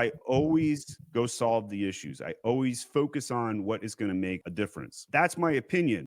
I always go solve the issues. I always focus on what is going to make a difference. That's my opinion.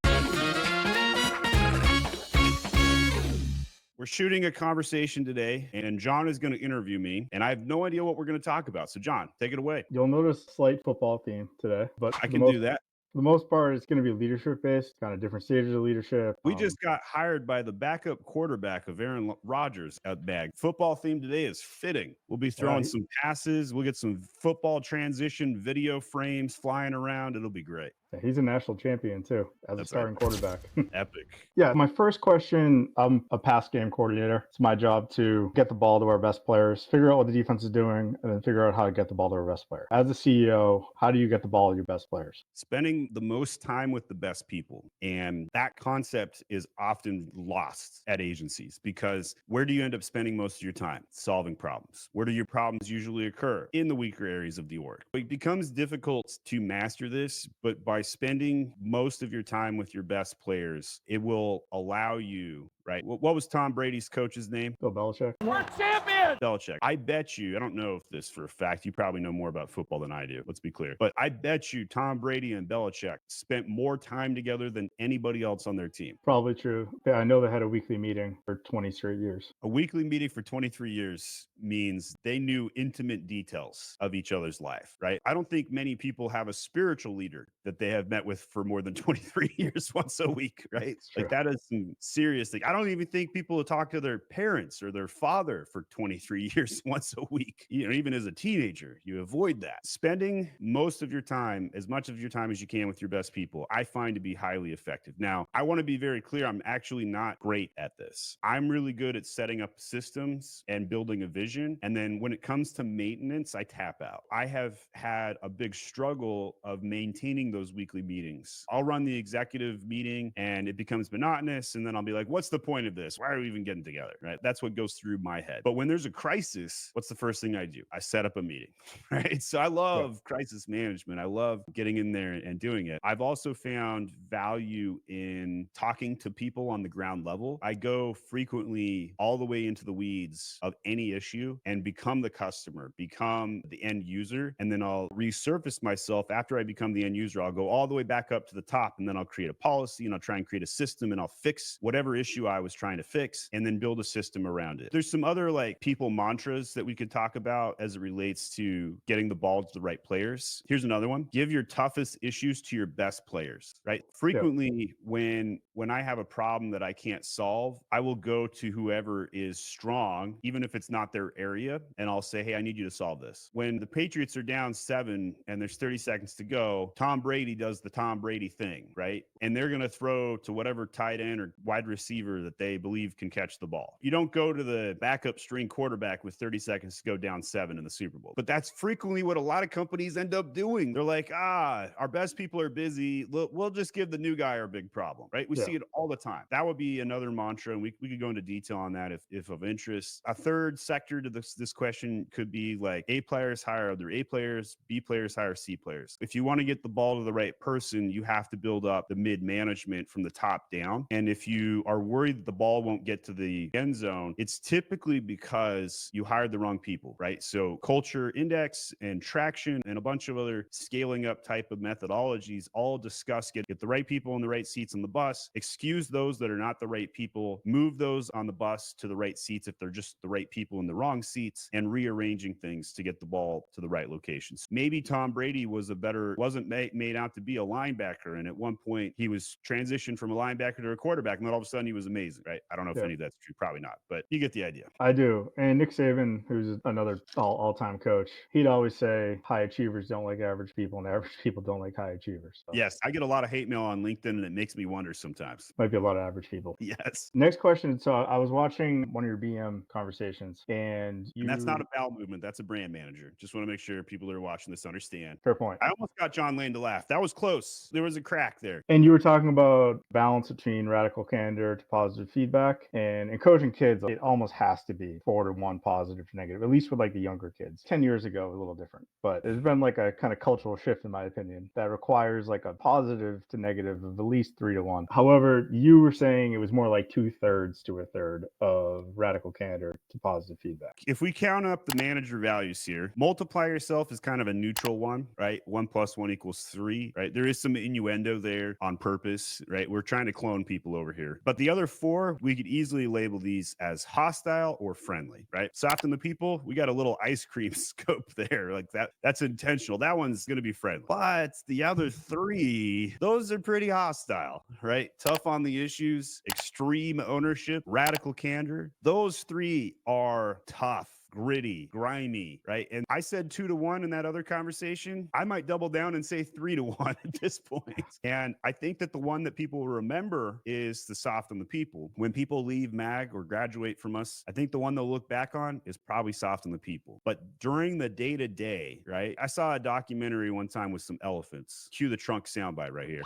We're shooting a conversation today, and John is going to interview me, and I have no idea what we're going to talk about. So, John, take it away. You'll notice slight football theme today, but I can do that. for the most part, it's going to be leadership based, kind of different stages of leadership. We just got hired by the backup quarterback of Aaron Rodgers at Bag. Football theme today is fitting. We'll be throwing some passes. We'll get some football transition video frames flying around. It'll be great. He's a national champion too, as a starting quarterback. Epic. Yeah, my first question, I'm a pass game coordinator. It's my job to get the ball to our best players, figure out what the defense is doing, and then figure out how to get the ball to our best player. As a CEO, how do you get the ball to your best players? Spending the most time with the best people. And that concept is often lost at agencies because where do you end up spending most of your time? Solving problems. Where do your problems usually occur? In the weaker areas of the org. It becomes difficult to master this, but by spending most of your time with your best players, it will allow you, right? What was Tom Brady's coach's name? Bill Belichick. We're champions! Belichick. I bet you, I don't know if this for a fact, you probably know more about football than I do, let's be clear. But I bet you Tom Brady and Belichick spent more time together than anybody else on their team. Probably true. Yeah, I know they had a weekly meeting for 20 straight years. A weekly meeting for 23 years means they knew intimate details of each other's life, right? I don't think many people have a spiritual leader that they have met with for more than 23 years once a week, right? Like that is some serious thing. I don't even think people talk to their parents or their father for 23 years once a week. You know, even as a teenager, you avoid that. Spending most of your time, as much of your time as you can with your best people, I find to be highly effective. Now, I want to be very clear. I'm actually not great at this. I'm really good at setting up systems and building a vision. And then when it comes to maintenance, I tap out. I have had a big struggle of maintaining those weekly meetings. I'll run the executive meeting and it becomes monotonous. And then I'll be like, what's the point of this? Why are we even getting together? Right? That's what goes through my head. But when there's a crisis, what's the first thing I do? I set up a meeting, right? So I love crisis management. I love getting in there and doing it. I've also found value in talking to people on the ground level. I go frequently all the way into the weeds of any issue and become the customer, become the end user. And then I'll resurface myself after I become the end user. I'll go all the way back up to the top and then I'll create a policy and I'll try and create a system and I'll fix whatever issue I was trying to fix and then build a system around it. There's some other like people mantras that we could talk about as it relates to getting the ball to the right players. Here's another one. Give your toughest issues to your best players, right? Frequently when I have a problem that I can't solve, I will go to whoever is strong, even if it's not their area, and I'll say, hey, I need you to solve this. When the Patriots are down 7 and there's 30 seconds to go, Tom Brady does the Tom Brady thing, right? And they're going to throw to whatever tight end or wide receiver that they believe can catch the ball. You don't go to the backup string quarterback with 30 seconds to go down 7 in the Super Bowl. But that's frequently what a lot of companies end up doing. They're like, our best people are busy. We'll just give the new guy our big problem, right? We see it all the time. That would be another mantra, and we could go into detail on that if of interest. A third sector to this question could be like A players hire other A players, B players hire C players. If you want to get the ball to the right person, you have to build up the mid management from the top down. And if you are worried that the ball won't get to the end zone, it's typically because you hired the wrong people, right? So culture index and traction and a bunch of other scaling up type of methodologies all discuss get the right people in the right seats on the bus, excuse those that are not the right people, move those on the bus to the right seats if they're just the right people in the wrong seats, and rearranging things to get the ball to the right locations. Maybe Tom Brady wasn't made out to be a linebacker, and at one point he was transitioned from a linebacker to a quarterback, and then all of a sudden he was amazing, right? I don't know if any of that's true, probably not, but you get the idea. I do. And Nick Saban, who's another all-time coach, he'd always say high achievers don't like average people and average people don't like high achievers. So. Yes, I get a lot of hate mail on LinkedIn and it makes me wonder sometimes. Might be a lot of average people. Yes. Next question. So I was watching one of your BM conversations and that's not a bowel movement. That's a brand manager. Just want to make sure people that are watching this understand. Fair point. I almost got John Lane to laugh. That was close. There was a crack there. And you were talking about balance between radical candor to positive positive feedback. And in coaching kids, it almost has to be 4-1 positive to negative, at least with like the younger kids. 10 years ago, a little different. But there's been like a kind of cultural shift, in my opinion, that requires like a positive to negative of at least 3-1. However, you were saying it was more like 2/3 to a third of radical candor to positive feedback. If we count up the manager values here, multiply yourself is kind of a neutral one, right? 1 + 1 = 3, right? There is some innuendo there on purpose, right? We're trying to clone people over here. But the other four, we could easily label these as hostile or friendly, right? Soften the people, we got a little ice cream scope there. Like that's intentional. That one's going to be friendly. But the other three, those are pretty hostile, right? Tough on the issues, extreme ownership, radical candor. Those three are tough, gritty, grimy, right? And I said 2-1 in that other conversation. I might double down and say 3-1 at this point. And I think that the one that people will remember is the soften the people. When people leave MAG or graduate from us, I think the one they'll look back on is probably soften the people. But during the day to day, right? I saw a documentary one time with some elephants. Cue the trunk soundbite right here.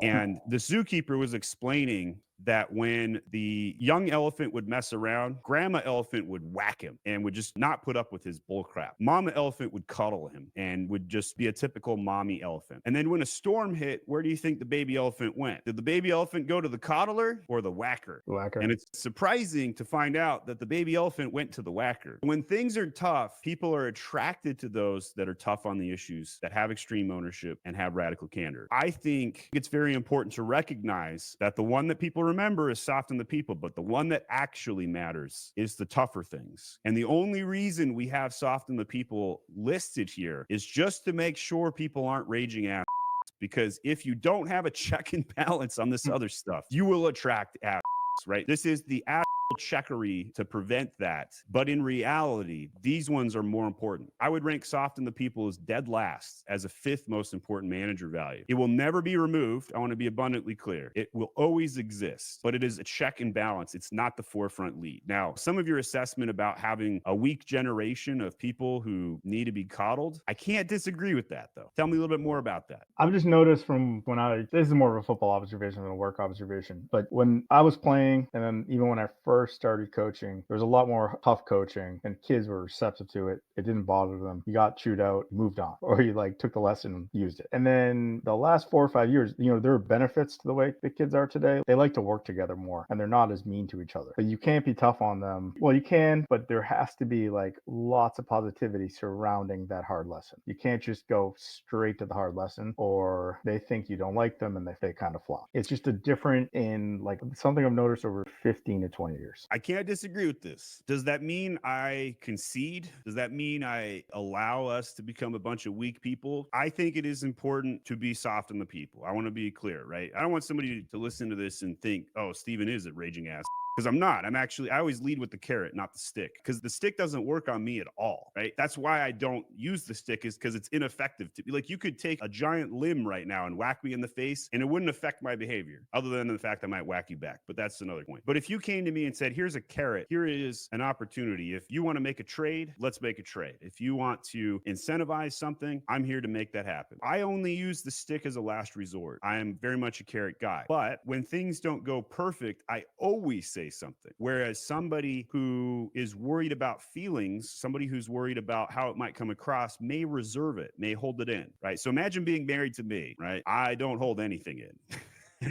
And the zookeeper was explaining that when the young elephant would mess around, grandma elephant would whack him and would just not put up with his bull crap. Mama elephant would cuddle him and would just be a typical mommy elephant. And then when a storm hit, where do you think the baby elephant went? Did the baby elephant go to the coddler or the whacker? Whacker. And it's surprising to find out that the baby elephant went to the whacker. When things are tough, people are attracted to those that are tough on the issues, that have extreme ownership and have radical candor. I think it's very important to recognize that the one that people remember is soften the people, but the one that actually matters is the tougher things. And the only reason we have soften the people listed here is just to make sure people aren't raging ass. Because if you don't have a check and balance on this other stuff, you will attract ass, right? This is the ass checkery to prevent that. But in reality, these ones are more important. I would rank soften the people as dead last, as a fifth most important manager value. It will never be removed. I want to be abundantly clear. It will always exist, but it is a check and balance. It's not the forefront lead. Now, some of your assessment about having a weak generation of people who need to be coddled, I can't disagree with that though. Tell me a little bit more about that. I've just noticed from this is more of a football observation than a work observation, but when I was playing and then even when I first started coaching, there was a lot more tough coaching and kids were receptive to it. It didn't bother them. You got chewed out, moved on, or you like took the lesson and used it. And then the last 4 or 5 years, there are benefits to the way the kids are today. They like to work together more and they're not as mean to each other. But you can't be tough on them. Well, you can, but there has to be like lots of positivity surrounding that hard lesson. You can't just go straight to the hard lesson, or they think you don't like them and they kind of flop. It's just a different in like something I've noticed over 15 to 20 years. I can't disagree with this. Does that mean I concede? Does that mean I allow us to become a bunch of weak people? I think it is important to be soft on the people. I want to be clear, right? I don't want somebody to listen to this and think, oh, Steven is a raging ass. Because I'm not. I always lead with the carrot, not the stick. Because the stick doesn't work on me at all, right? That's why I don't use the stick, is because it's ineffective. Like, you could take a giant limb right now and whack me in the face, and it wouldn't affect my behavior, other than the fact I might whack you back. But that's another point. But if you came to me and said, here's a carrot, here is an opportunity. If you want to make a trade, let's make a trade. If you want to incentivize something, I'm here to make that happen. I only use the stick as a last resort. I am very much a carrot guy. But when things don't go perfect, I always say something. Whereas somebody who is worried about feelings, somebody who's worried about how it might come across, may reserve it, may hold it in, right? So imagine being married to me, right? I don't hold anything in.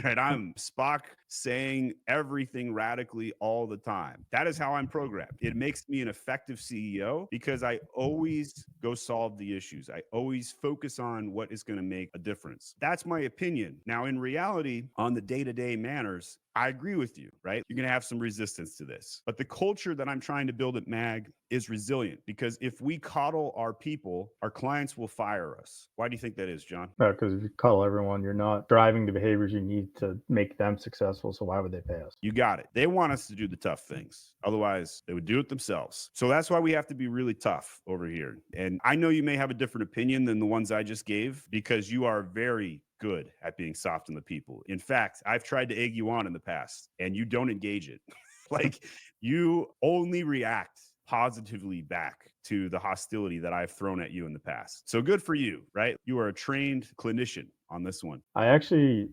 Right? I'm Spock saying everything radically all the time. That is how I'm programmed. It makes me an effective CEO because I always go solve the issues. I always focus on what is going to make a difference. That's my opinion. Now, in reality, on the day-to-day manners, I agree with you, right? You're going to have some resistance to this. But the culture that I'm trying to build at MAG is resilient, because if we coddle our people, our clients will fire us. Why do you think that is, John? Because if you cuddle everyone, you're not driving the behaviors you need to make them successful. So why would they pay us? You got it. They want us to do the tough things. Otherwise, they would do it themselves. So that's why we have to be really tough over here. And I know you may have a different opinion than the ones I just gave, because you are very good at being soft on the people. In fact, I've tried to egg you on in the past and you don't engage it. Like, you only react positively back to the hostility that I've thrown at you in the past. So good for you, right? You are a trained clinician on this one? I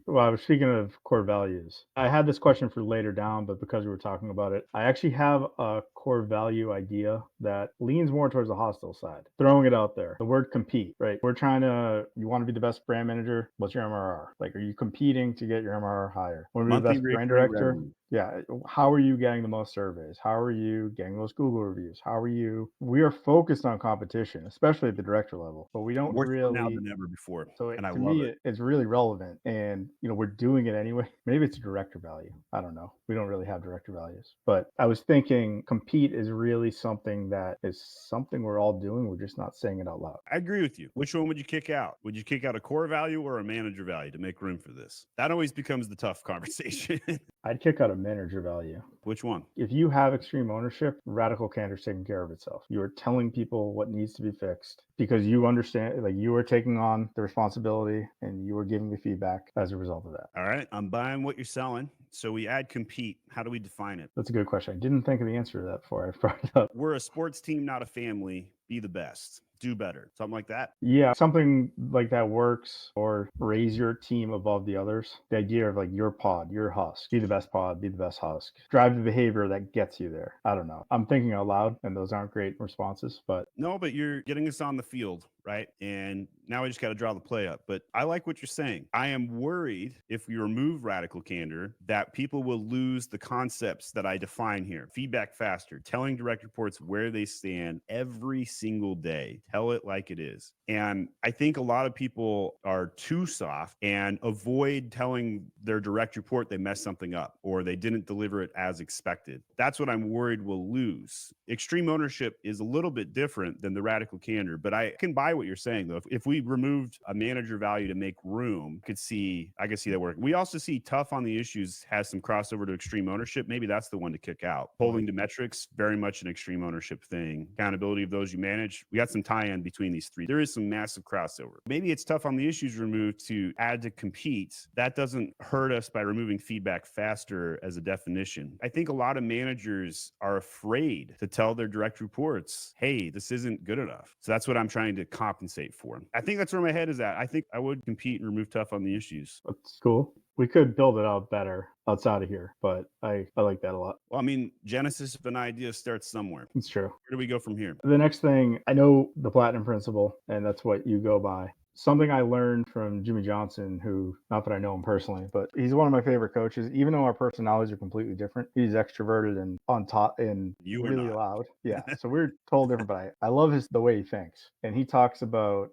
was speaking of core values. I had this question for later down, but because we were talking about it, I actually have a core value idea that leans more towards the hostile side. Throwing it out there, the word compete, right? You want to be the best brand manager. What's your MRR? Like, are you competing to get your MRR higher? Want to be the Monthly best brand recurring director? revenue. Yeah. How are you getting the most surveys? How are you getting those Google reviews? We are focused on competition, especially at the director level, but we don't More so now really than ever before, so and I to love me, it. it's really relevant, and we're doing it anyway. Maybe it's director value. I don't know. We don't really have director values, but I was thinking compete is really something we're all doing. We're just not saying it out loud. I agree with you. Which one would you kick out? Would you kick out a core value or a manager value to make room for this? That always becomes the tough conversation. I'd kick out a manager value. Which one? If you have extreme ownership, radical candor's taking care of itself. You are telling people what needs to be fixed because you understand, like you are taking on the responsibility and you are giving the feedback as a result of that. All right, I'm buying what you're selling. So we add compete. How do we define it? That's a good question. I didn't think of the answer to that before I brought it up. We're a sports team, not a family. Be the best. Do better. Something like that. Yeah, something like that works, or raise your team above the others. The idea of like your pod, your husk, be the best pod, be the best husk. Drive the behavior that gets you there. I don't know. I'm thinking out loud, and those aren't great responses, but No, but you're getting us on the field, right? And now we just got to draw the play up. But I like what you're saying. I am worried if we remove radical candor that people will lose the concepts that I define here. Feedback faster, telling direct reports where they stand every single day. Tell it like it is. And I think a lot of people are too soft and avoid telling their direct report they messed something up or they didn't deliver it as expected. That's what I'm worried we'll lose. Extreme ownership is a little bit different than the radical candor, but I can buy what you're saying though. If we removed a manager value to make room, I could see that work. We also see tough on the issues has some crossover to extreme ownership. Maybe that's the one to kick out. Holding to metrics, very much an extreme ownership thing. Accountability of those you manage. We got some tie-in between these three. There is some massive crossover. Maybe it's tough on the issues removed to add to compete. That doesn't hurt us by removing feedback faster as a definition. I think a lot of managers are afraid to tell their direct reports, hey, this isn't good enough. So that's what I'm trying to compensate for. I think that's where my head is at. I think I would compete and remove tough on the issues. that's cool. We could build it out better outside of here, but I like that a lot. Well, I mean, genesis of an idea starts somewhere. It's true. Where do we go from here? The next thing, I know the platinum principle, and that's what you go by. Something I learned from Jimmy Johnson, who, not that I know him personally, but he's one of my favorite coaches. Even though our personalities are completely different, he's extroverted and on top and You are really not. loud. Yeah, so we're totally different, but I love the way he thinks. And he talks about,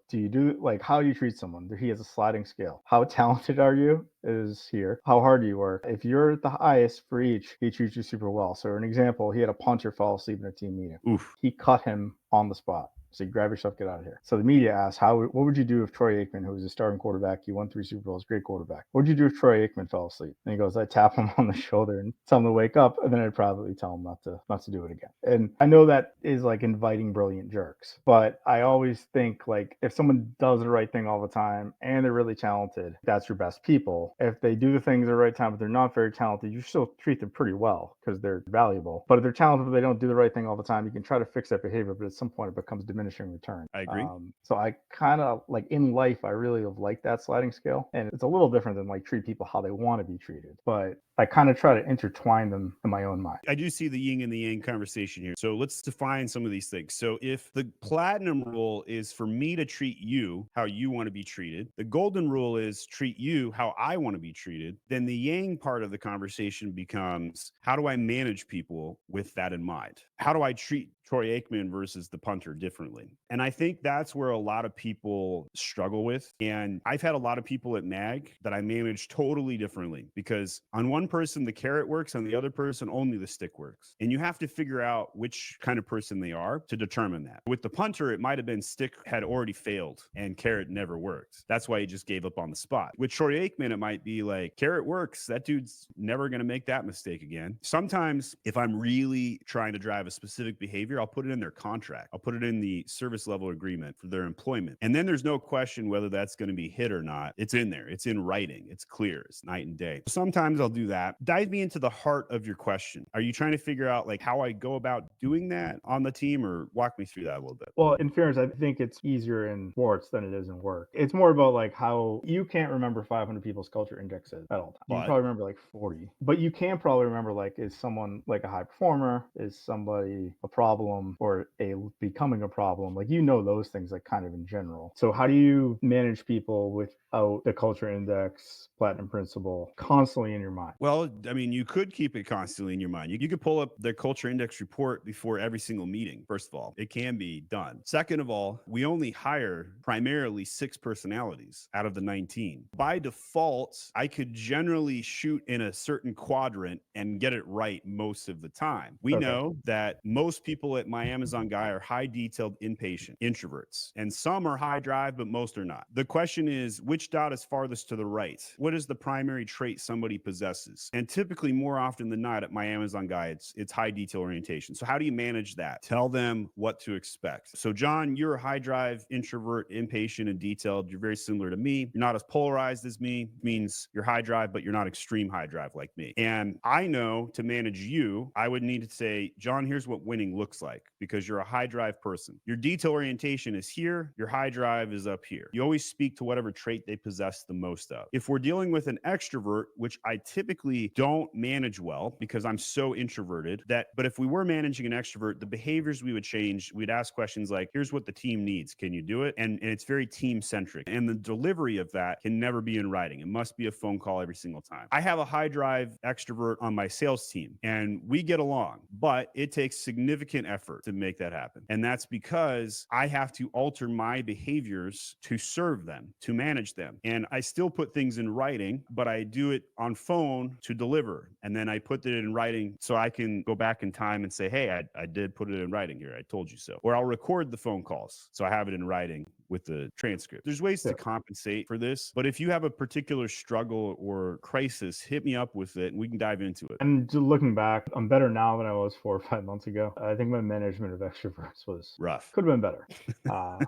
how do you treat someone? He has a sliding scale. How talented are you? Is here. How hard do you work? If you're at the highest for each, he treats you super well. So, an example, he had a punter fall asleep in a team meeting. Oof. He cut him on the spot. So you grab yourself, get out of here. So the media asked, what would you do if Troy Aikman, who was a starting quarterback, he won 3 Super Bowls, great quarterback. What would you do if Troy Aikman fell asleep? And he goes, I'd tap him on the shoulder and tell him to wake up, and then I'd probably tell him not to do it again. And I know that is like inviting brilliant jerks, but I always think like if someone does the right thing all the time and they're really talented, that's your best people. If they do the things at the right time, but they're not very talented, you still treat them pretty well because they're valuable. But if they're talented, but they don't do the right thing all the time, you can try to fix that behavior, but at some point it becomes diminishing return. I agree. So I kind of like in life, I really have liked that sliding scale. And it's a little different than like treat people how they want to be treated. But I kind of try to intertwine them in my own mind. I do see the yin and the yang conversation here. So let's define some of these things. So if the platinum rule is for me to treat you how you want to be treated, the golden rule is treat you how I want to be treated, then the yang part of the conversation becomes how do I manage people with that in mind? How do I treat Troy Aikman versus the punter differently? And I think that's where a lot of people struggle with. And I've had a lot of people at MAG that I manage totally differently because on one person, the carrot works, on the other person, only the stick works. And you have to figure out which kind of person they are to determine that. With the punter, it might have been stick had already failed and carrot never worked. That's why he just gave up on the spot. With Troy Aikman, it might be like carrot works. That dude's never going to make that mistake again. Sometimes if I'm really trying to drive a a specific behavior, I'll put it in their contract. I'll put it in the service level agreement for their employment. And then there's no question whether that's going to be hit or not. It's in there. It's in writing. It's clear. It's night and day. Sometimes I'll do that. Dive me into the heart of your question. Are you trying to figure out like how I go about doing that on the team, or walk me through that a little bit? Well, in fairness, I think it's easier in sports than it is in work. It's more about like how you can't remember 500 people's culture indexes at all times. You can But probably remember like 40, but you can probably remember like, is someone like a high performer? Is somebody a problem or a becoming a problem? Like, you know, those things like kind of in general. So how do you manage people without the culture index, platinum principle constantly in your mind? well, I mean, you could keep it constantly in your mind. You could pull up the culture index report before every single meeting. First of all, it can be done. Second of all, we only hire primarily 6 personalities out of the 19. By default, I could generally shoot in a certain quadrant and get it right most of the time. We Okay. know that most people at My Amazon Guy are high detailed, impatient introverts, and some are high drive, but most are not. The question is, which dot is farthest to the right? What is the primary trait somebody possesses? And typically, more often than not, at My Amazon Guy, it's high detail orientation. So how do you manage that? Tell them what to expect. So John, you're a high drive, introvert, impatient, and detailed. You're very similar to me. You're not as polarized as me. Means you're high drive, but you're not extreme high drive like me. And I know to manage you, I would need to say, John, here's what winning looks like, because you're a high drive person. Your detail orientation is here. Your high drive is up here. You always speak to whatever trait they possess the most of. If we're dealing with an extrovert, which I typically don't manage well because I'm so introverted, but if we were managing an extrovert, the behaviors we would change, we'd ask questions like, here's what the team needs. Can you do it? And it's very team centric. And the delivery of that can never be in writing. It must be a phone call every single time. I have a high drive extrovert on my sales team and we get along, but it takes significant effort to make that happen. And that's because I have to alter my behaviors to serve them, to manage them. And I still put things in writing, but I do it on phone to deliver. And then I put it in writing so I can go back in time and say, hey, I did put it in writing here. I told you so. Or I'll record the phone calls so I have it in writing with the transcript. There's ways Yeah. to compensate for this, but if you have a particular struggle or crisis, hit me up with it and we can dive into it. And looking back, I'm better now than I was 4 or 5 months ago. I think my management of extroverts was Rough. could have been better.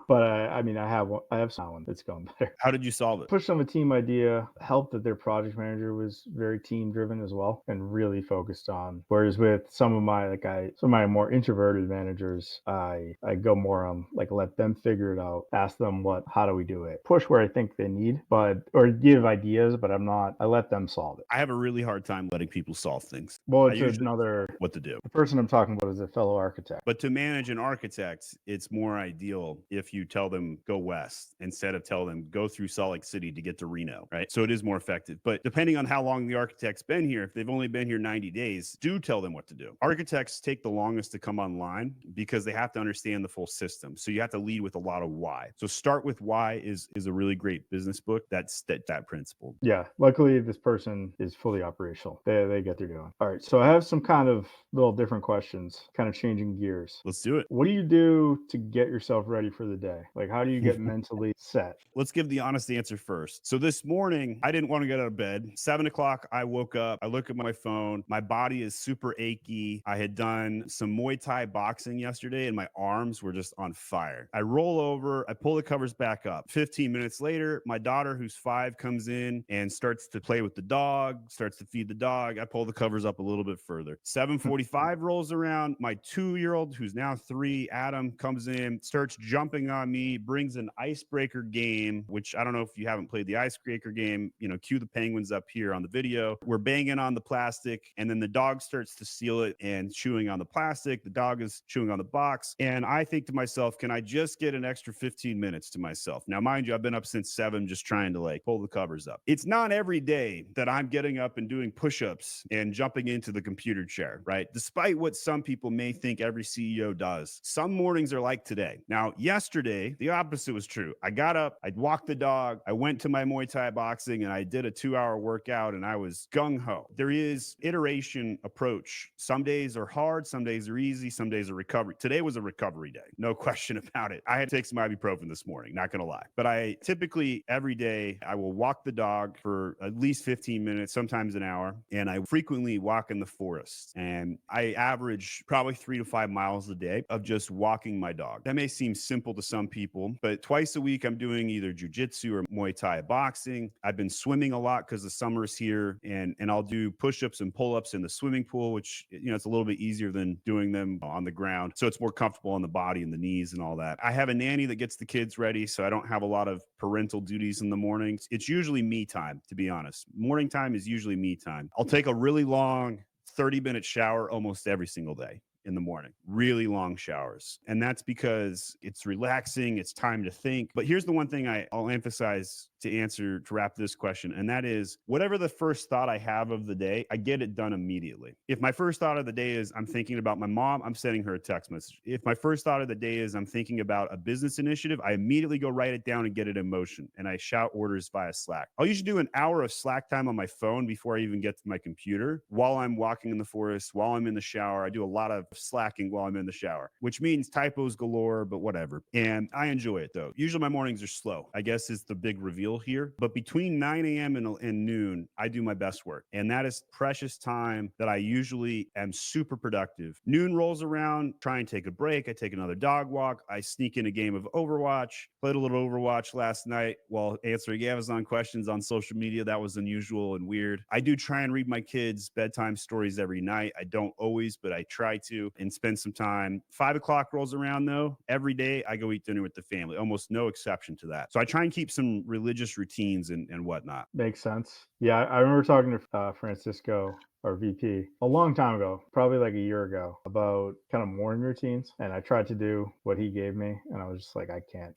But I mean, I have someone that's going better. How did you solve it? Pushed on a team idea, helped that their project manager was very team driven as well and really focused on. Whereas with some of my some of my more introverted managers, I go more on like let them figure it out, ask them how do we do it, push where I think they need, or give ideas, but I let them solve it. I have a really hard time letting people solve things. Well, I it's usually another what to do. the person I'm talking about is a fellow architect. But to manage an architect, it's more ideal if you tell them go west instead of tell them go through Salt Lake City to get to Reno, right? So it is more effective. But depending on how long the architect's been here, if they've only been here 90 days, do tell them what to do. Architects take the longest to come online because they have to understand the full system. So you have to lead with a lot of why. So start with why is a really great business book. That's that principle. Yeah, luckily this person is fully operational. They get their doing. All right, so I have some kind of little different questions, kind of changing gears. Let's do it. What do you do to get yourself ready for the day? Like, how do you get mentally set? Let's give the honest answer first. So this morning, I didn't want to get out of bed. 7 o'clock, I woke up. I look at my phone. My body is super achy. I had done some Muay Thai boxing yesterday and my arms were just on fire. I roll over. I pull the covers back up. 15 minutes later, my daughter, who's 5, comes in and starts to play with the dog, starts to feed the dog. I pull the covers up a little bit further. 7:45 rolls around. My 2-year-old, who's now 3, Adam, comes in, starts jumping on me, brings an icebreaker game, which I don't know if you haven't played the icebreaker game, cue the penguins up here on the video. We're banging on the plastic and then the dog starts to steal it and chewing on the plastic. The dog is chewing on the box. And I think to myself, can I just get an extra 15 minutes to myself? Now, mind you, I've been up since 7 just trying to like pull the covers up. It's not every day that I'm getting up and doing push-ups and jumping into the computer chair, right? Despite what some people may think every CEO does. Some mornings are like today. Now, yesterday, the opposite was true. I got up, I walked the dog, I went to my Muay Thai boxing, and I did a 2-hour workout, and I was gung-ho. There is iteration approach. Some days are hard, some days are easy, some days are recovery. Today was a recovery day, no question about it. I had to take some ibuprofen in this morning, not gonna lie. But I typically every day I will walk the dog for at least 15 minutes, sometimes an hour, and I frequently walk in the forest. And I average probably 3 to 5 miles a day of just walking my dog. That may seem simple to some people, but twice a week I'm doing either jujitsu or Muay Thai boxing. I've been swimming a lot because the summer's here, and I'll do push-ups and pull-ups in the swimming pool, which it's a little bit easier than doing them on the ground. So it's more comfortable on the body and the knees and all that. I have a nanny that gets the kids ready, so I don't have a lot of parental duties in the mornings. It's usually me time, to be honest. Morning time is usually me time. I'll take a really long 30-minute shower almost every single day in the morning, really long showers. And that's because it's relaxing, it's time to think. But here's the one thing I'll emphasize to wrap this question, and that is whatever the first thought I have of the day, I get it done immediately. If my first thought of the day is I'm thinking about my mom, I'm sending her a text message. If my first thought of the day is I'm thinking about a business initiative, I immediately go write it down and get it in motion, and I shout orders via Slack. I'll usually do an hour of Slack time on my phone before I even get to my computer while I'm walking in the forest, while I'm in the shower. I do a lot of slacking while I'm in the shower, which means typos galore, but whatever. And I enjoy it though. Usually my mornings are slow, I guess is the big reveal here. But between 9 a.m. and noon, I do my best work. And that is precious time that I usually am super productive. Noon rolls around, try and take a break. I take another dog walk. I sneak in a game of Overwatch. Played a little Overwatch last night while answering Amazon questions on social media. That was unusual and weird. I do try and read my kids bedtime stories every night. I don't always, but I try to, and spend some time. 5 o'clock rolls around though. Every day I go eat dinner with the family, almost no exception to that. So I try and keep some religious routines and whatnot. Makes sense. Yeah, I remember talking to Francisco, our VP, a long time ago, probably like a year ago, about kind of morning routines. And I tried to do what he gave me, and I was just like, I can't.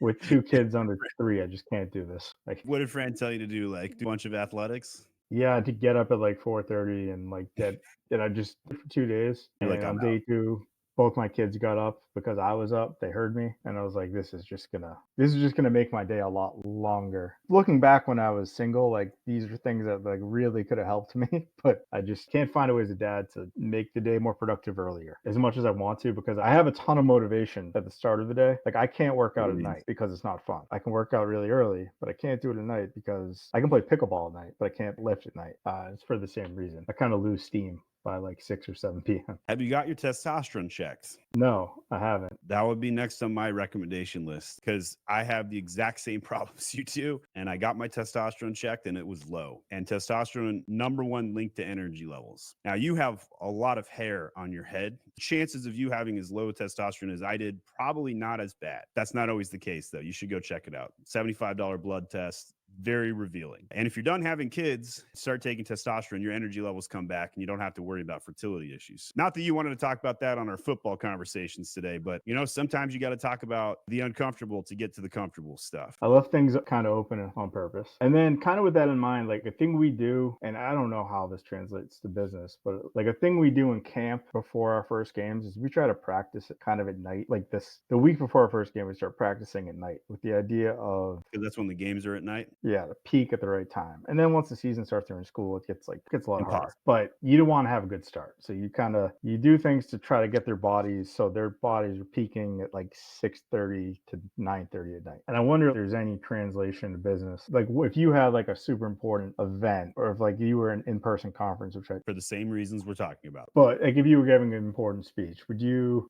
With two kids under 3, I just can't do this. Like, What did Fran tell you to do? Like do a bunch of athletics? yeah, to get up at like 4:30 and like get and I just for 2 days, You're like, and I'm on out. day 2, both my kids got up because I was up, they heard me, and I was like, this is just gonna make my day a lot longer. Looking back when I was single, like, these are things that, like, really coulda helped me, but I just can't find a way as a dad to make the day more productive earlier as much as I want to because I have a ton of motivation at the start of the day. Like, I can't work out at night because it's not fun. I can work out really early, but I can't do it at night because I can play pickleball at night, but I can't lift at night. It's for the same reason. I kinda lose steam by, like, 6 or 7 PM. Have you got your testosterone checked? No, I haven't. That would be next on my recommendation list because I have the exact same problems you do. And I got my testosterone checked and it was low. And testosterone, number one link to energy levels. Now, you have a lot of hair on your head. Chances of you having as low testosterone as I did, probably not as bad. That's not always the case, though. You should go check it out. $75 blood test. Very revealing. And if you're done having kids, start taking testosterone, your energy levels come back and you don't have to worry about fertility issues. Not that you wanted to talk about that on our football conversations today, but sometimes you got to talk about the uncomfortable to get to the comfortable stuff. I left things kind of open on purpose. And then, kind of with that in mind, like a thing we do, and I don't know how this translates to business, but like a thing we do in camp before our first games is we try to practice it kind of at night. Like the week before our first game, we start practicing at night with the idea of, Because that's when the games are at night. yeah, the peak at the right time. And then once the season starts during school, it gets a lot harder. Impossible. But you don't want to have a good start. So you do things to try to get their bodies so their bodies are peaking at like 6:30 to 9:30 at night. And I wonder if there's any translation to business. Like if you had like a super important event or if like you were an in-person conference, For the same reasons we're talking about. but like if you were giving an important speech, would you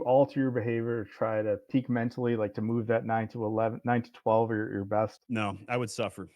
alter your behavior to try to peak mentally, like to move that 9 to 12 or your best? No, I would suffer.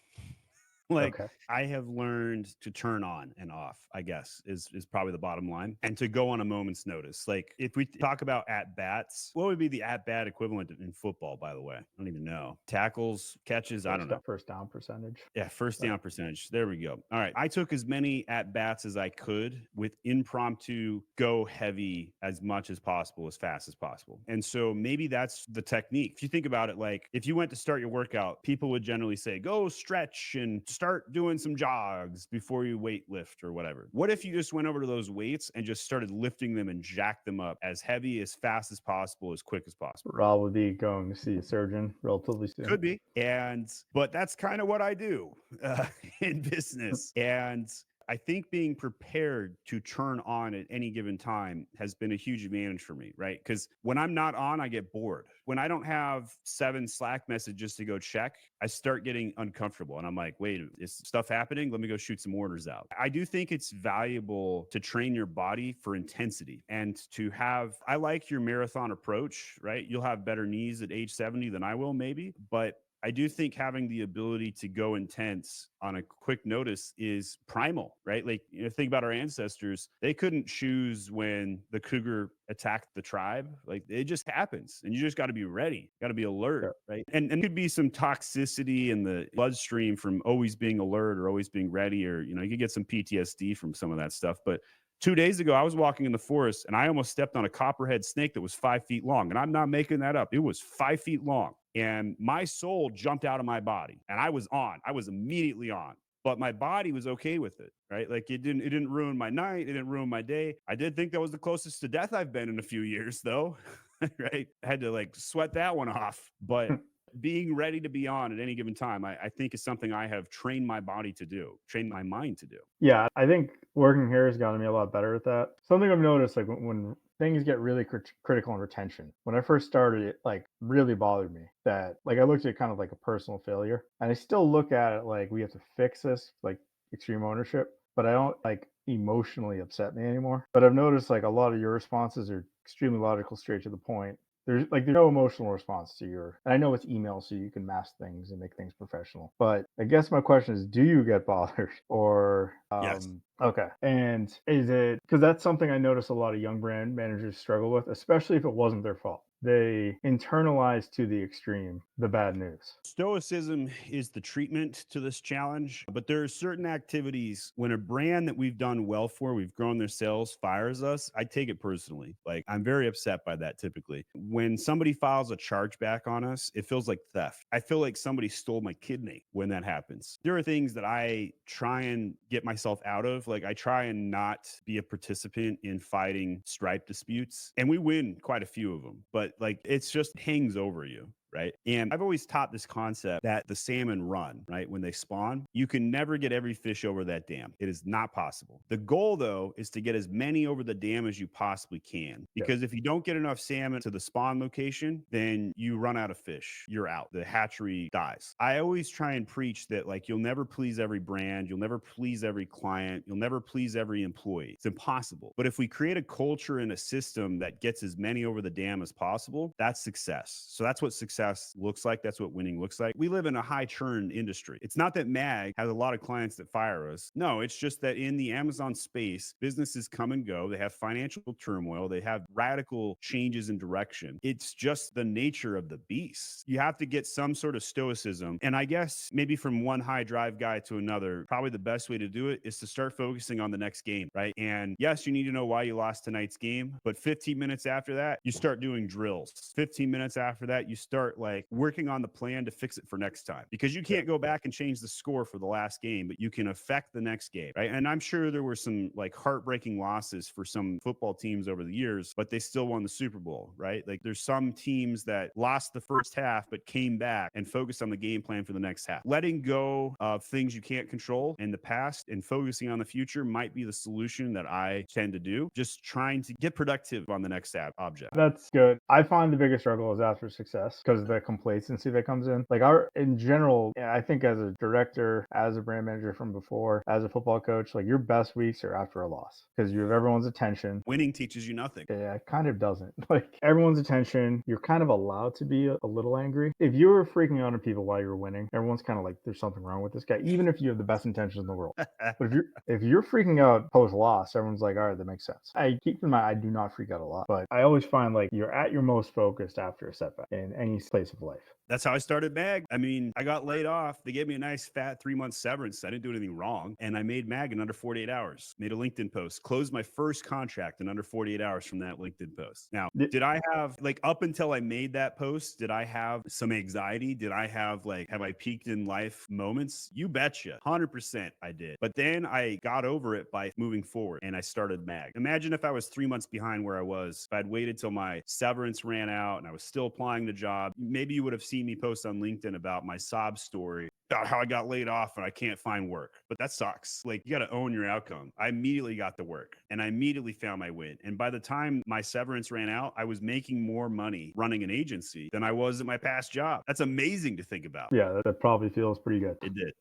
Like Okay. I have learned to turn on and off, I guess, is probably the bottom line, and to go on a moment's notice. Like if we talk about at bats, what would be the at bat equivalent in football, by the way? I don't even know. Tackles, catches, I don't know. First down percentage. Yeah, first Right. down percentage. There we go. All right. I took as many at bats as I could with impromptu go heavy as much as possible, as fast as possible. And so maybe that's the technique. If you think about it, like if you went to start your workout, people would generally say, go stretch and start doing some jogs before you weight lift or whatever. What if you just went over to those weights and just started lifting them and jacked them up as heavy, as fast as possible, as quick as possible? Rob will be going to see a surgeon relatively soon. Could be. But that's kind of what I do uh, in business. And I think being prepared to turn on at any given time has been a huge advantage for me, right? Because when I'm not on, I get bored. When I don't have 7 Slack messages to go check, I start getting uncomfortable. And I'm like, wait, is stuff happening? Let me go shoot some orders out. I do think it's valuable to train your body for intensity and to have, I like your marathon approach, right? You'll have better knees at age 70 than I will, maybe. But I do think having the ability to go intense on a quick notice is primal, right? Like, think about our ancestors. They couldn't choose when the cougar attacked the tribe. Like, it just happens. And you just got to be ready, got to be alert, Yeah. right? And could be some toxicity in the bloodstream from always being alert or always being ready, or, you could get some PTSD from some of that stuff. But 2 days ago, I was walking in the forest and I almost stepped on a copperhead snake that was 5 feet long. And I'm not making that up. It was 5 feet long. And my soul jumped out of my body and I was on. I was immediately on. But my body was okay with it, right? Like, it didn't ruin my night. It didn't ruin my day. I did think that was the closest to death I've been in a few years, though. Right? I had to like sweat that one off. But being ready to be on at any given time, I think is something I have trained my body to do, trained my mind to do. Yeah, I think working here has gotten me a lot better at that. Something I've noticed, like when things get really critical in retention, when I first started, it like really bothered me that like I looked at it kind of like a personal failure, and I still look at it like we have to fix this, like extreme ownership, but I don't like emotionally upset me anymore. But I've noticed like a lot of your responses are extremely logical, straight to the point. There's no emotional response to your, and I know it's email, so you can mask things and make things professional. But I guess my question is, do you get bothered, or Yes. okay? And is it because that's something I notice a lot of young brand managers struggle with, especially if it wasn't their fault. They internalize to the extreme the bad news. Stoicism is the treatment to this challenge, but there are certain activities when a brand that we've done well for, we've grown their sales, fires us. I take it personally. Like, I'm very upset by that typically. When somebody files a chargeback on us, it feels like theft. I feel like somebody stole my kidney when that happens. There are things that I try and get myself out of. Like, I try and not be a participant in fighting Stripe disputes, and we win quite a few of them, but like, it's just hangs over you. Right. And I've always taught this concept that the salmon run, right? When they spawn, you can never get every fish over that dam. It is not possible. The goal, though, is to get as many over the dam as you possibly can. Yeah. Because if you don't get enough salmon to the spawn location, then you run out of fish. You're out. The hatchery dies. I always try and preach that, like, you'll never please every brand. You'll never please every client. You'll never please every employee. It's impossible. But if we create a culture and a system that gets as many over the dam as possible, that's success. So that's what success looks like. That's what winning looks like. We live in a high churn industry. It's not that MAG has a lot of clients that fire us. No, it's just that in the Amazon space, businesses come and go. They have financial turmoil. They have radical changes in direction. It's just the nature of the beast. You have to get some sort of stoicism. And I guess maybe from one high drive guy to another, probably the best way to do it is to start focusing on the next game, right? And yes, you need to know why you lost tonight's game, but 15 minutes after that, you start doing drills. 15 minutes after that, you start like working on the plan to fix it for next time, because you Yeah. can't go back and change the score for the last game, but you can affect the next game, right? And I'm sure there were some like heartbreaking losses for some football teams over the years, but they still won the Super Bowl, right? Like, there's some teams that lost the first half but came back and focused on the game plan for the next half. Letting go of things you can't control in the past and focusing on the future might be the solution that I tend to do. Just trying to get productive on the next object. That's good. I find the biggest struggle is after success because of the complacency that comes in. Like our in general, yeah, I think as a director, as a brand manager from before, as a football coach, like your best weeks are after a loss because you have everyone's attention. Winning teaches you nothing. Yeah, it kind of doesn't. Like everyone's attention, you're kind of allowed to be a little angry. If you were freaking out on people while you're winning, everyone's kind of like, there's something wrong with this guy, even if you have the best intentions in the world. But if you're freaking out post loss, everyone's like, all right, that makes sense. I keep in mind I do not freak out a lot, but I always find like you're at your most focused after a setback in any place of life. That's how I started MAG. I mean, I got laid off. They gave me a nice fat 3 month severance. I didn't do anything wrong. And I made MAG in under 48 hours, made a LinkedIn post, closed my first contract in under 48 hours from that LinkedIn post. Now, did I have, like, up until I made that post, did I have some anxiety? Did I have, like, have I peaked in life moments? You betcha. 100% I did. But then I got over it by moving forward and I started MAG. Imagine if I was 3 months behind where I was, if I'd waited till my severance ran out and I was still applying to jobs. maybe you would have seen me post on LinkedIn about my sob story about how I got laid off and I can't find work. But that sucks. Like, you got to own your outcome. I immediately got to work and I immediately found my win. And by the time my severance ran out, I was making more money running an agency than I was at my past job. That's amazing to think about. Yeah, that probably feels pretty good. It did.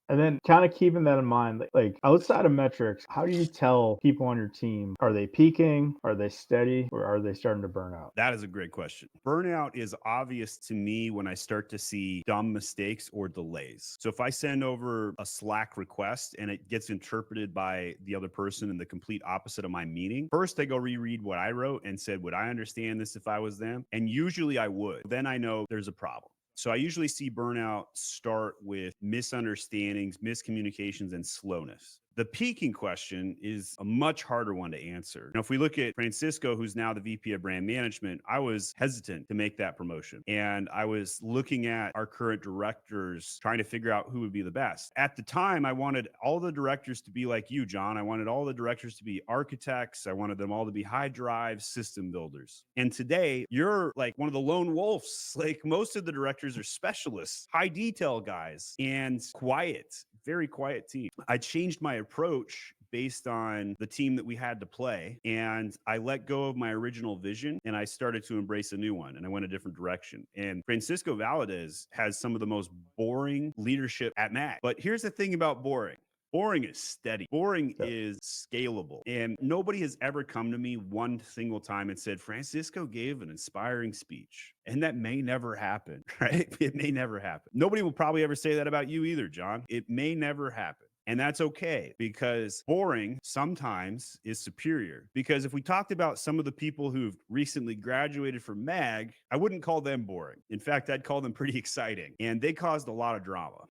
And then kind of keeping that in mind, like outside of metrics, how do you tell people on your team, are they peaking, are they steady, or are they starting to burn out? That is a great question. Burnout is obvious to me when I start to see dumb mistakes or delays. So if I send over a Slack request and it gets interpreted by the other person in the complete opposite of my meaning, first I go reread what I wrote and said, would I understand this if I was them? And usually I would. Then I know there's a problem. So I usually see burnout start with misunderstandings, miscommunications, and slowness. The peaking question is a much harder one to answer. Now, if we look at Francisco, who's now the VP of brand management, I was hesitant to make that promotion. And I was looking at our current directors, trying to figure out who would be the best. At the time, I wanted all the directors to be like you, John. I wanted all the directors to be architects. I wanted them all to be high drive system builders. And today, you're like one of the lone wolves. Like, most of the directors are specialists, high detail guys, and quiet, very quiet team. I changed my approach based on the team that we had to play. And I let go of my original vision and I started to embrace a new one and I went a different direction. And Francisco Valadez has some of the most boring leadership at MAC. But here's the thing about boring. Boring is steady. Boring Yeah. is scalable. And nobody has ever come to me one single time and said, Francisco gave an inspiring speech. And that may never happen, right? It may never happen. Nobody will probably ever say that about you either, John. It may never happen. And that's okay because boring sometimes is superior. Because if we talked about some of the people who've recently graduated from MAG, I wouldn't call them boring. In fact, I'd call them pretty exciting. And they caused a lot of drama.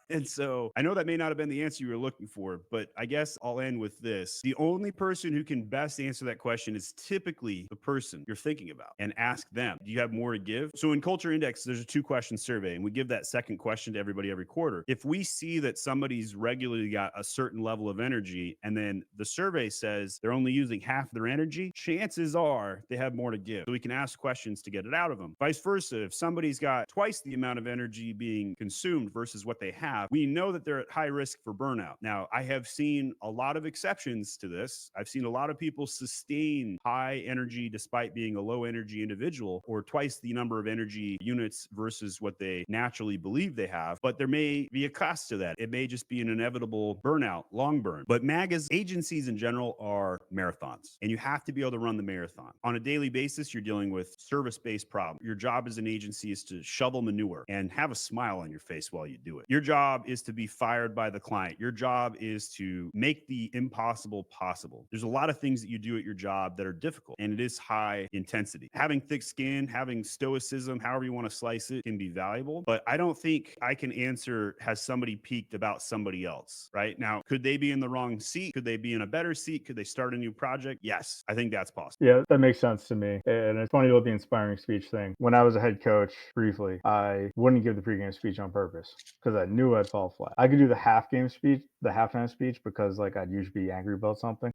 And so I know that may not have been the answer you were looking for, but I guess I'll end with this. The only person who can best answer that question is typically the person you're thinking about and ask them, do you have more to give? So in Culture Index, there's a 2-question survey and we give that second question to everybody every quarter. If we see that somebody's regularly got a certain level of energy and then the survey says they're only using half their energy, chances are they have more to give. So we can ask questions to get it out of them. Vice versa, if somebody's got twice the amount of energy being consumed versus what they have, we know that they're at high risk for burnout. Now, I have seen a lot of exceptions to this. I've seen a lot of people sustain high energy despite being a low energy individual or twice the number of energy units versus what they naturally believe they have. But there may be a cost to that. It may just be an inevitable burnout, long burn. But MAGA's agencies in general are marathons, and you have to be able to run the marathon. On a daily basis, you're dealing with service-based problems. Your job as an agency is to shovel manure and have a smile on your face while you do it. Your job is to be fired by the client. Your job is to make the impossible possible. There's a lot of things that you do at your job that are difficult, and it is high intensity. Having thick skin, having stoicism, however you want to slice it, can be valuable. But I don't think I can answer, has somebody peaked about somebody else, right? Now, could they be in the wrong seat? Could they be in a better seat? Could they start a new project? Yes, I think that's possible. Yeah, that makes sense to me. And it's funny about the inspiring speech thing. When I was a head coach briefly, I wouldn't give the pregame speech on purpose because I knew I'd fall flat. I could do the halftime speech because like I'd usually be angry about something,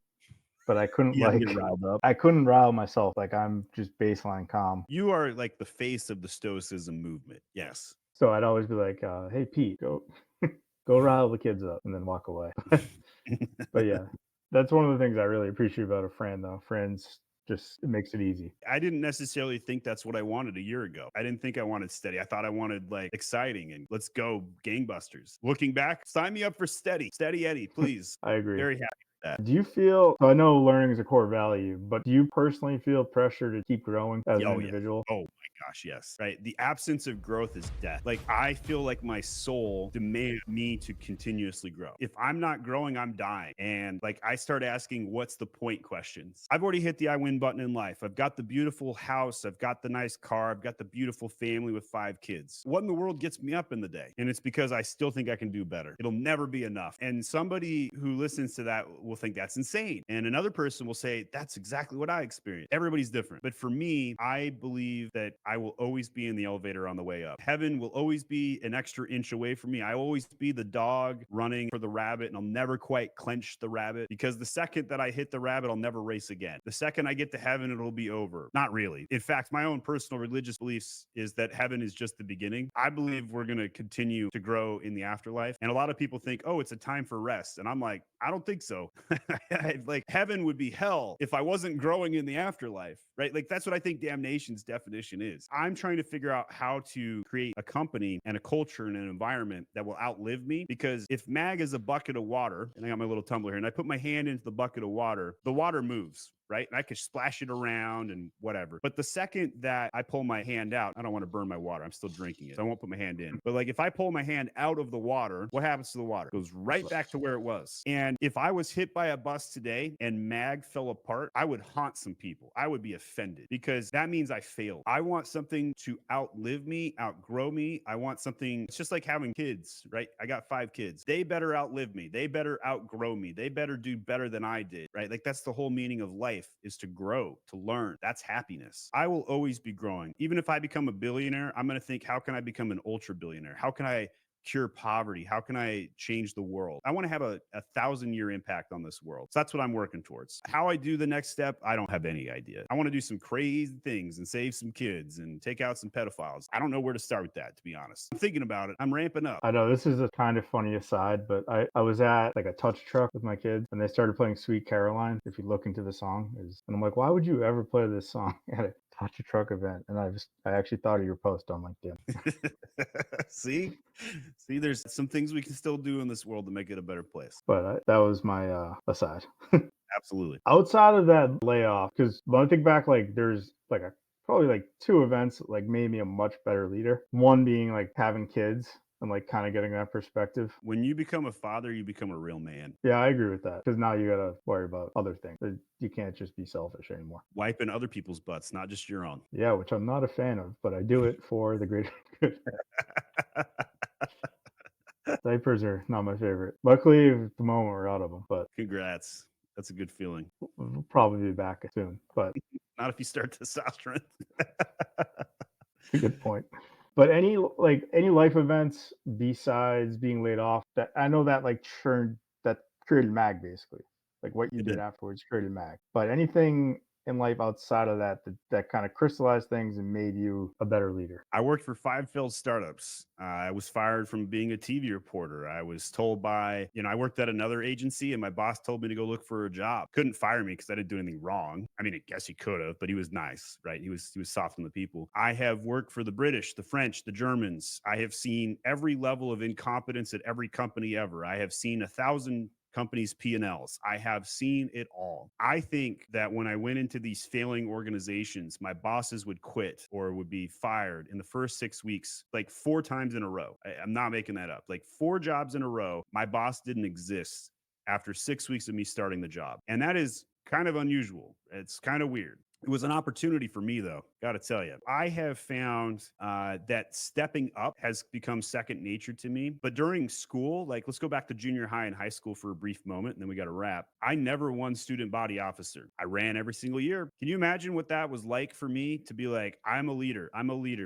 but I couldn't You have to like get riled up. I couldn't rile myself. Like I'm just baseline calm. You are like the face of the stoicism movement. Yes. So I'd always be like, "Hey Pete, go go rile the kids up," and then walk away. But yeah, that's one of the things I really appreciate about a friend, though. Friends just it makes it easy. I didn't necessarily think that's what I wanted a year ago. I didn't think I wanted steady. I thought I wanted like exciting and let's go gangbusters. Looking back, sign me up for steady. Steady Eddie, please. I agree. Very happy with that. Do you feel so I know learning is a core value, but do you personally feel pressure to keep growing as an Oh, yeah. individual? Oh my gosh, yes. Right. The absence of growth is death. Like, I feel like my soul demands me to continuously grow. If I'm not growing, I'm dying. And like, I start asking, what's the point questions? I've already hit the I win button in life. I've got the beautiful house. I've got the nice car. I've got the beautiful family with 5 kids. What in the world gets me up in the day? And it's because I still think I can do better. It'll never be enough. And somebody who listens to that will will think that's insane. And another person will say, that's exactly what I experienced. Everybody's different. But for me, I believe that I will always be in the elevator on the way up. Heaven will always be an extra inch away from me. I will always be the dog running for the rabbit, and I'll never quite clench the rabbit, because the second that I hit the rabbit, I'll never race again. The second I get to heaven, it'll be over. Not really. In fact, my own personal religious beliefs is that heaven is just the beginning. I believe we're going to continue to grow in the afterlife. And a lot of people think, oh, it's a time for rest. And I'm like, I don't think so. Like, heaven would be hell if I wasn't growing in the afterlife, right? Like, that's what I think damnation's definition is. I'm trying to figure out how to create a company and a culture and an environment that will outlive me. Because if mag is a bucket of water, and I got my little tumbler here, and I put my hand into the bucket of water, the water moves, right? And I could splash it around and whatever. But the second that I pull my hand out, I don't want to burn my water. I'm still drinking it. So I won't put my hand in. But like, if I pull my hand out of the water, what happens to the water? It goes right back to where it was. And if I was hit by a bus today and mag fell apart, I would haunt some people. I would be offended, because that means I failed. I want something to outlive me, outgrow me. I want something, it's just like having kids, right? I got 5 kids. They better outlive me. They better outgrow me. They better do better than I did, right? Like, that's the whole meaning of life, is to grow, to learn. That's happiness. I will always be growing. Even if I become a billionaire, I'm going to think, how can I become an ultra billionaire? How can I cure poverty? How can I change the world? I want to have a 1,000-year impact on this world. So that's what I'm working towards. How I do the next step, I don't have any idea. I want to do some crazy things and save some kids and take out some pedophiles. I don't know where to start with that, to be honest. I'm thinking about it. I'm ramping up. I know this is a kind of funny aside, but I was at like a touch truck with my kids and they started playing Sweet Caroline. If you look into the song, and I'm like, why would you ever play this song at a touch a truck event? And I actually thought of your post on LinkedIn. See, there's some things we can still do in this world to make it a better place. But that was my aside. Absolutely. Outside of that layoff, because when I think back, like there's like probably like 2 events that, like, made me a much better leader. One being like having kids and like kind of getting that perspective. When you become a father, you become a real man. Yeah, I agree with that, because now you gotta worry about other things. You can't just be selfish anymore. Wiping other people's butts, not just your own. Yeah, which I'm not a fan of, but I do it for the greater good. Diapers are not my favorite. Luckily, at the moment, we're out of them, but Congrats. That's a good feeling. we'll probably be back soon. But Not if you start testosterone. a good point. But any life events besides being laid off, that I know that like that created mag basically. Like what you It did did. afterwards created mag. But anything in life outside of that kind of crystallized things and made you a better leader. I worked for 5 failed startups. I was fired from being a TV reporter. I was told by, I worked at another agency and my boss told me to go look for a job. Couldn't fire me because I didn't do anything wrong. I mean, I guess he could have, but he was nice, right? He was soft on the people. I have worked for the British, the French, the Germans. I have seen every level of incompetence at every company ever. I have seen 1,000 companies' P&Ls. I have seen it all. I think that when I went into these failing organizations, my bosses would quit or would be fired in the first 6 weeks, like 4 times in a row. I'm not making that up. Like 4 jobs in a row, my boss didn't exist after 6 weeks of me starting the job. And that is kind of unusual. It's kind of weird. It was an opportunity for me, though. Got to tell you, I have found that stepping up has become second nature to me. But during school, like let's go back to junior high and high school for a brief moment, and then we got to wrap. I never won student body officer. I ran every single year. Can you imagine what that was like for me to be like, I'm a leader,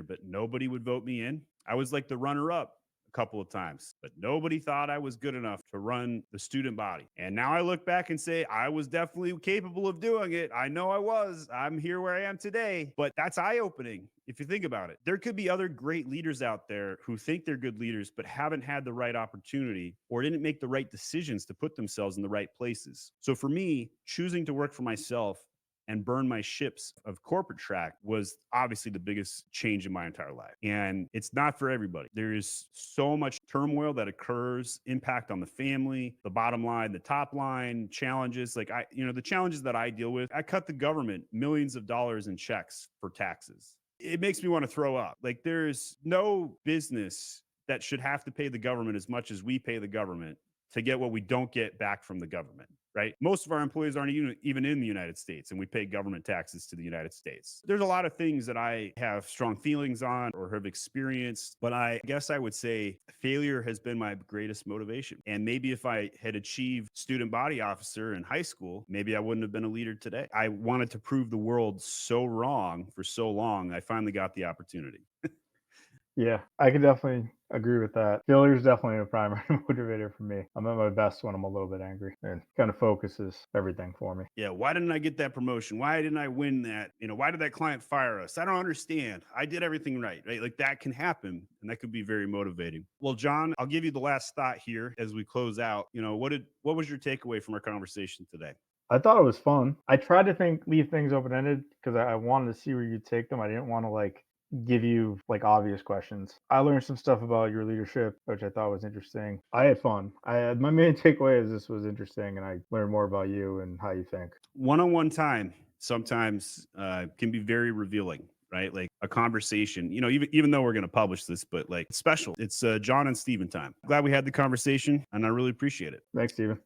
but nobody would vote me in? I was like the runner up couple of times, but nobody thought I was good enough to run the student body. And now I look back and say, I was definitely capable of doing it. I know I was. I'm here where I am today, but that's eye opening. If you think about it, there could be other great leaders out there who think they're good leaders, but haven't had the right opportunity or didn't make the right decisions to put themselves in the right places. So for me, choosing to work for myself and burn my ships of corporate track was obviously the biggest change in my entire life. And it's not for everybody. There is so much turmoil that occurs, impact on the family, the bottom line, the top line, challenges. Like the challenges that I deal with, I cut the government millions of dollars in checks for taxes. It makes me want to throw up. Like there's no business that should have to pay the government as much as we pay the government to get what we don't get back from the government. Right. Most of our employees aren't even in the United States, and we pay government taxes to the United States. There's a lot of things that I have strong feelings on or have experienced, but I guess I would say failure has been my greatest motivation. And maybe if I had achieved student body officer in high school, maybe I wouldn't have been a leader today. I wanted to prove the world so wrong for so long. I finally got the opportunity. Yeah, I could definitely agree with that. Failure is definitely a primary motivator for me. I'm at my best when I'm a little bit angry and kind of focuses everything for me. Yeah, why didn't I get that promotion? Why didn't I win that? Why did that client fire us? I don't understand. I did everything right, right? Like that can happen and that could be very motivating. Well, John, I'll give you the last thought here as we close out. What was your takeaway from our conversation today? I thought it was fun. I tried to leave things open ended because I wanted to see where you take them. I didn't want to give you like obvious questions. I learned some stuff about your leadership, which I thought was interesting. I had fun. My main takeaway is this was interesting, and I learned more about you and how you think. One-on-one time sometimes can be very revealing, right? Like a conversation, even though we're going to publish this, but like special. It's John and Steven time. Glad we had the conversation, and I really appreciate it. Thanks, Steven.